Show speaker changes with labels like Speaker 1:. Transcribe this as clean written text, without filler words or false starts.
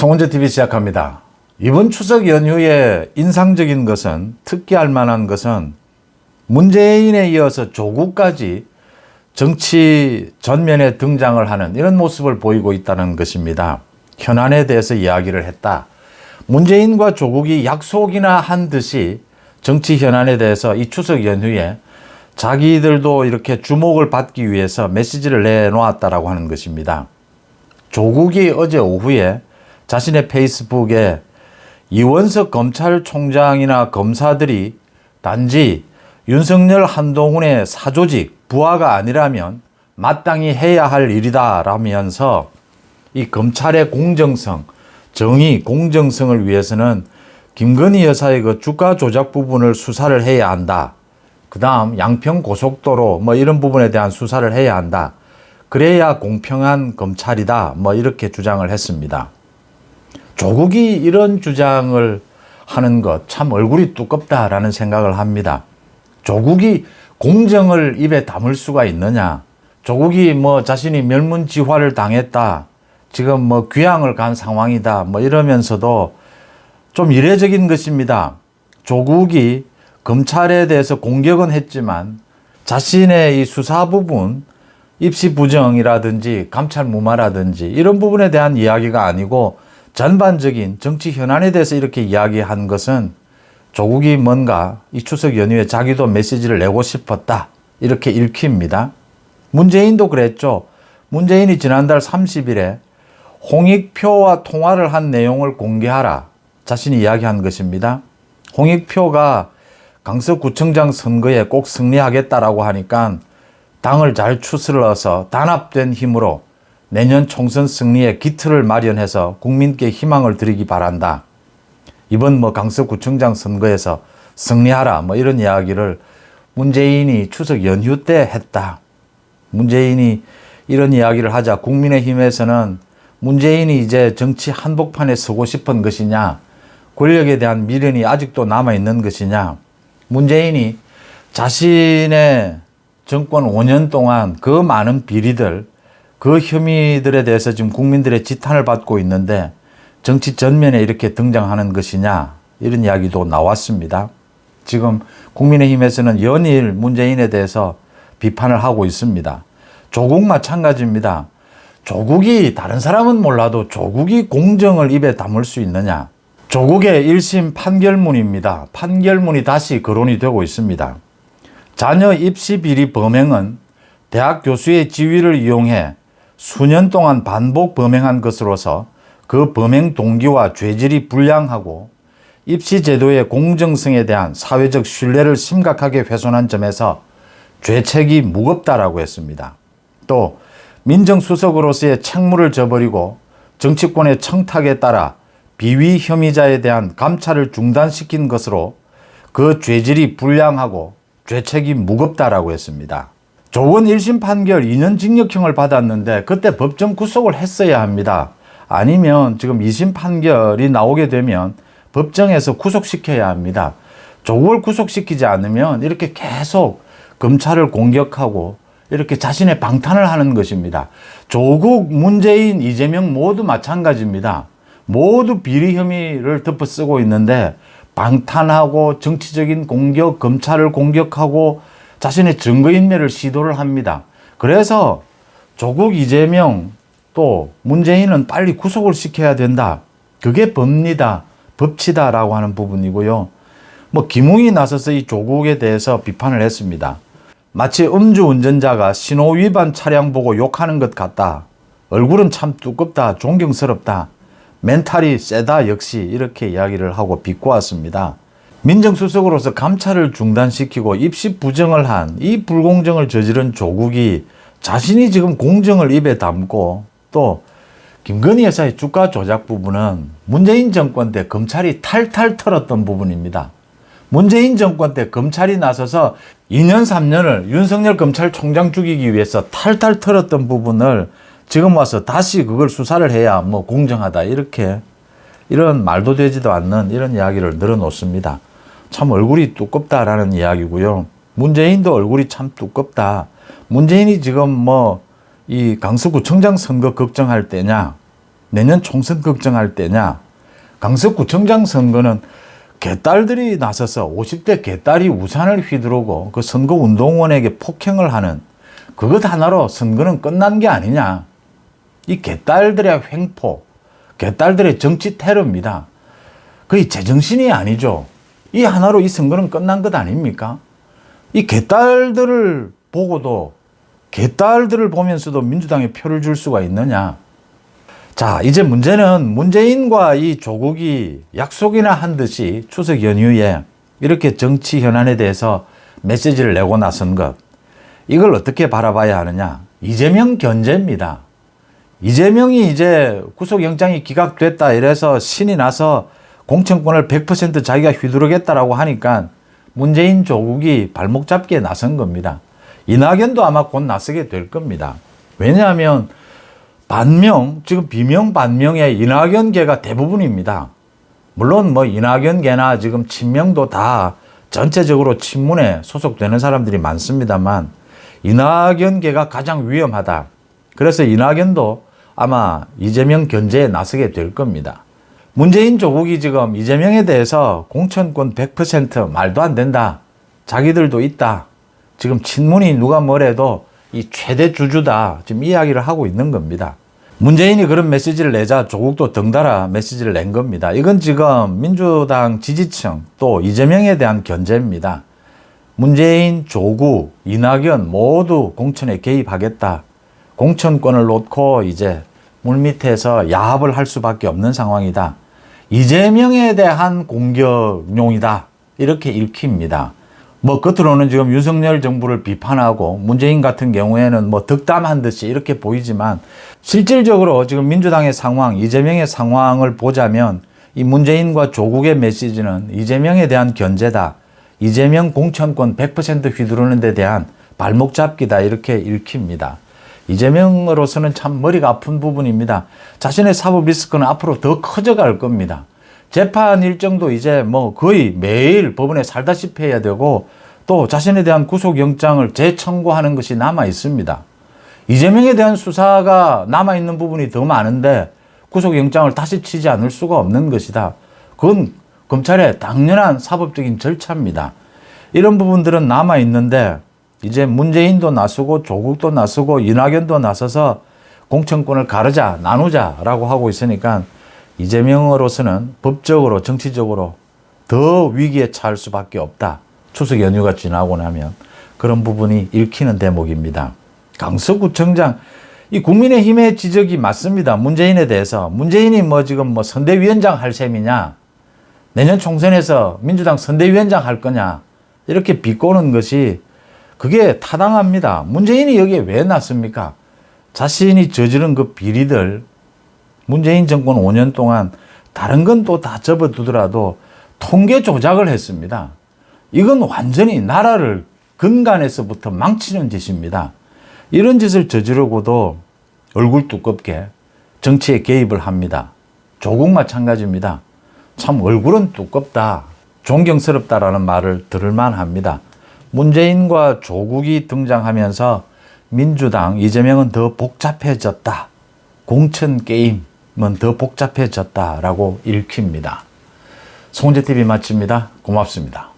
Speaker 1: 송은재TV 시작합니다. 이번 추석 연휴에 인상적인 것은, 특기할 만한 것은 문재인에 이어서 조국까지 정치 전면에 등장을 하는 이런 모습을 보이고 있다는 것입니다. 현안에 대해서 이야기를 했다. 문재인과 조국이 약속이나 한 듯이 정치 현안에 대해서 이 추석 연휴에 자기들도 이렇게 주목을 받기 위해서 메시지를 내놓았다라고 하는 것입니다. 조국이 어제 오후에 자신의 페이스북에 이원석 검찰총장이나 검사들이 단지 윤석열 한동훈의 사조직 부하가 아니라면 마땅히 해야 할 일이다 라면서 이 검찰의 공정성, 정의, 공정성을 위해서는 김건희 여사의 그 주가 조작 부분을 수사를 해야 한다. 그 다음 양평 고속도로 이런 부분에 대한 수사를 해야 한다. 그래야 공평한 검찰이다. 이렇게 주장을 했습니다. 조국이 이런 주장을 하는 것 참 얼굴이 두껍다라는 생각을 합니다. 조국이 공정을 입에 담을 수가 있느냐? 조국이 자신이 멸문지화를 당했다. 지금 귀향을 간 상황이다. 이러면서도 좀 이례적인 것입니다. 조국이 검찰에 대해서 공격은 했지만 자신의 이 수사 부분, 입시 부정이라든지 감찰 무마라든지 이런 부분에 대한 이야기가 아니고 전반적인 정치 현안에 대해서 이렇게 이야기한 것은 조국이 뭔가 이 추석 연휴에 자기도 메시지를 내고 싶었다. 이렇게 읽힙니다. 문재인도 그랬죠. 문재인이 지난달 30일에 홍익표와 통화를 한 내용을 공개하라. 자신이 이야기한 것입니다. 홍익표가 강서구청장 선거에 꼭 승리하겠다라고 하니까 당을 잘 추슬러서 단합된 힘으로 내년 총선 승리에 기틀을 마련해서 국민께 희망을 드리기 바란다. 이번 강서구청장 선거에서 승리하라. 이런 이야기를 문재인이 추석 연휴 때 했다. 문재인이 이런 이야기를 하자 국민의힘에서는 문재인이 이제 정치 한복판에 서고 싶은 것이냐, 권력에 대한 미련이 아직도 남아있는 것이냐, 문재인이 자신의 정권 5년 동안 그 많은 비리들, 그 혐의들에 대해서 지금 국민들의 지탄을 받고 있는데 정치 전면에 이렇게 등장하는 것이냐, 이런 이야기도 나왔습니다. 지금 국민의힘에서는 연일 문재인에 대해서 비판을 하고 있습니다. 조국 마찬가지입니다. 조국이, 다른 사람은 몰라도 조국이 공정을 입에 담을 수 있느냐. 조국의 1심 판결문입니다. 판결문이 다시 거론이 되고 있습니다. 자녀 입시 비리 범행은 대학 교수의 지위를 이용해 수년 동안 반복 범행한 것으로서 그 범행 동기와 죄질이 불량하고 입시 제도의 공정성에 대한 사회적 신뢰를 심각하게 훼손한 점에서 죄책이 무겁다라고 했습니다. 또 민정수석으로서의 책무를 저버리고 정치권의 청탁에 따라 비위 혐의자에 대한 감찰을 중단시킨 것으로 그 죄질이 불량하고 죄책이 무겁다라고 했습니다. 조건 1심 판결 2년 징역형을 받았는데 그때 법정 구속을 했어야 합니다. 아니면 지금 2심 판결이 나오게 되면 법정에서 구속시켜야 합니다. 조국을 구속시키지 않으면 이렇게 계속 검찰을 공격하고 이렇게 자신의 방탄을 하는 것입니다. 조국, 문재인, 이재명 모두 마찬가지입니다. 모두 비리 혐의를 덮어쓰고 있는데 방탄하고 정치적인 공격, 검찰을 공격하고 자신의 증거인멸을 시도를 합니다. 그래서 조국, 이재명 또 문재인은 빨리 구속을 시켜야 된다. 그게 법리다, 법치다라고 하는 부분이고요. 김웅이 나서서 이 조국에 대해서 비판을 했습니다. 마치 음주운전자가 신호 위반 차량 보고 욕하는 것 같다. 얼굴은 참 두껍다, 존경스럽다. 멘탈이 세다 역시, 이렇게 이야기를 하고 비꼬았습니다. 민정수석으로서 감찰을 중단시키고 입시 부정을 한 이 불공정을 저지른 조국이 자신이 지금 공정을 입에 담고 또 김건희 여사의 주가 조작 부분은 문재인 정권 때 검찰이 탈탈 털었던 부분입니다. 문재인 정권 때 검찰이 나서서 2년 3년을 윤석열 검찰총장 죽이기 위해서 탈탈 털었던 부분을 지금 와서 다시 그걸 수사를 해야 공정하다, 이런 말도 되지도 않는 이런 이야기를 늘어놓습니다. 참 얼굴이 두껍다라는 이야기고요. 문재인도 얼굴이 참 두껍다. 문재인이 지금 이 강서구청장 선거 걱정할 때냐, 내년 총선 걱정할 때냐. 강서구청장 선거는 개딸들이 나서서 50대 개딸이 우산을 휘두르고 그 선거운동원에게 폭행을 하는 그것 하나로 선거는 끝난 게 아니냐. 이 개딸들의 횡포, 개딸들의 정치 테러입니다. 거의 제정신이 아니죠. 이 하나로 이 선거는 끝난 것 아닙니까? 이 개딸들을 보고도, 개딸들을 보면서도 민주당에 표를 줄 수가 있느냐. 자, 이제 문제는 문재인과 이 조국이 약속이나 한 듯이 추석 연휴에 이렇게 정치 현안에 대해서 메시지를 내고 나선 것. 이걸 어떻게 바라봐야 하느냐. 이재명 견제입니다. 이재명이 이제 구속영장이 기각됐다 이래서 신이 나서 공천권을 100% 자기가 휘두르겠다라고 하니까 문재인 조국이 발목 잡기에 나선 겁니다. 이낙연도 아마 곧 나서게 될 겁니다. 왜냐하면 반명, 지금 비명 반명의 이낙연계가 대부분입니다. 물론 뭐 이낙연계나 지금 친명도 다 전체적으로 친문에 소속되는 사람들이 많습니다만 이낙연계가 가장 위험하다. 그래서 이낙연도 아마 이재명 견제에 나서게 될 겁니다. 문재인 조국이 지금 이재명에 대해서 공천권 100% 말도 안 된다. 자기들도 있다. 지금 친문이 누가 뭐래도 이 최대 주주다. 지금 이야기를 하고 있는 겁니다. 문재인이 그런 메시지를 내자 조국도 덩달아 메시지를 낸 겁니다. 이건 지금 민주당 지지층 또 이재명에 대한 견제입니다. 문재인, 조국, 이낙연 모두 공천에 개입하겠다. 공천권을 놓고 이제 물밑에서 야합을 할 수밖에 없는 상황이다. 이재명에 대한 공격용이다. 이렇게 읽힙니다. 뭐 겉으로는 지금 윤석열 정부를 비판하고 문재인 같은 경우에는 뭐 덕담한 듯이 이렇게 보이지만 실질적으로 지금 민주당의 상황, 이재명의 상황을 보자면 이 문재인과 조국의 메시지는 이재명에 대한 견제다. 이재명 공천권 100% 휘두르는 데 대한 발목 잡기다. 이렇게 읽힙니다. 이재명으로서는 참 머리가 아픈 부분입니다. 자신의 사법 리스크는 앞으로 더 커져갈 겁니다. 재판 일정도 이제 뭐 거의 매일 법원에 살다시피 해야 되고 또 자신에 대한 구속영장을 재청구하는 것이 남아 있습니다. 이재명에 대한 수사가 남아있는 부분이 더 많은데 구속영장을 다시 치지 않을 수가 없는 것이다. 그건 검찰의 당연한 사법적인 절차입니다. 이런 부분들은 남아있는데 이제 문재인도 나서고 조국도 나서고 이낙연도 나서서 공천권을 가르자 나누자라고 하고 있으니까 이재명으로서는 법적으로 정치적으로 더 위기에 처할 수밖에 없다. 추석 연휴가 지나고 나면 그런 부분이 읽히는 대목입니다. 강서구청장 이 국민의힘의 지적이 맞습니다. 문재인에 대해서 문재인이 뭐 지금 뭐 선대위원장 할 셈이냐 내년 총선에서 민주당 선대위원장 할 거냐 이렇게 비꼬는 것이 그게 타당합니다. 문재인이 여기에 왜 났습니까? 자신이 저지른 그 비리들 문재인 정권 5년 동안 다른 건 또 다 접어두더라도 통계 조작을 했습니다. 이건 완전히 나라를 근간에서부터 망치는 짓입니다. 이런 짓을 저지르고도 얼굴 두껍게 정치에 개입을 합니다. 조국 마찬가지입니다. 참 얼굴은 두껍다, 존경스럽다라는 말을 들을 만합니다. 문재인과 조국이 등장하면서 민주당, 이재명은 더 복잡해졌다. 공천 게임은 더 복잡해졌다라고 읽힙니다. 송재TV 마칩니다. 고맙습니다.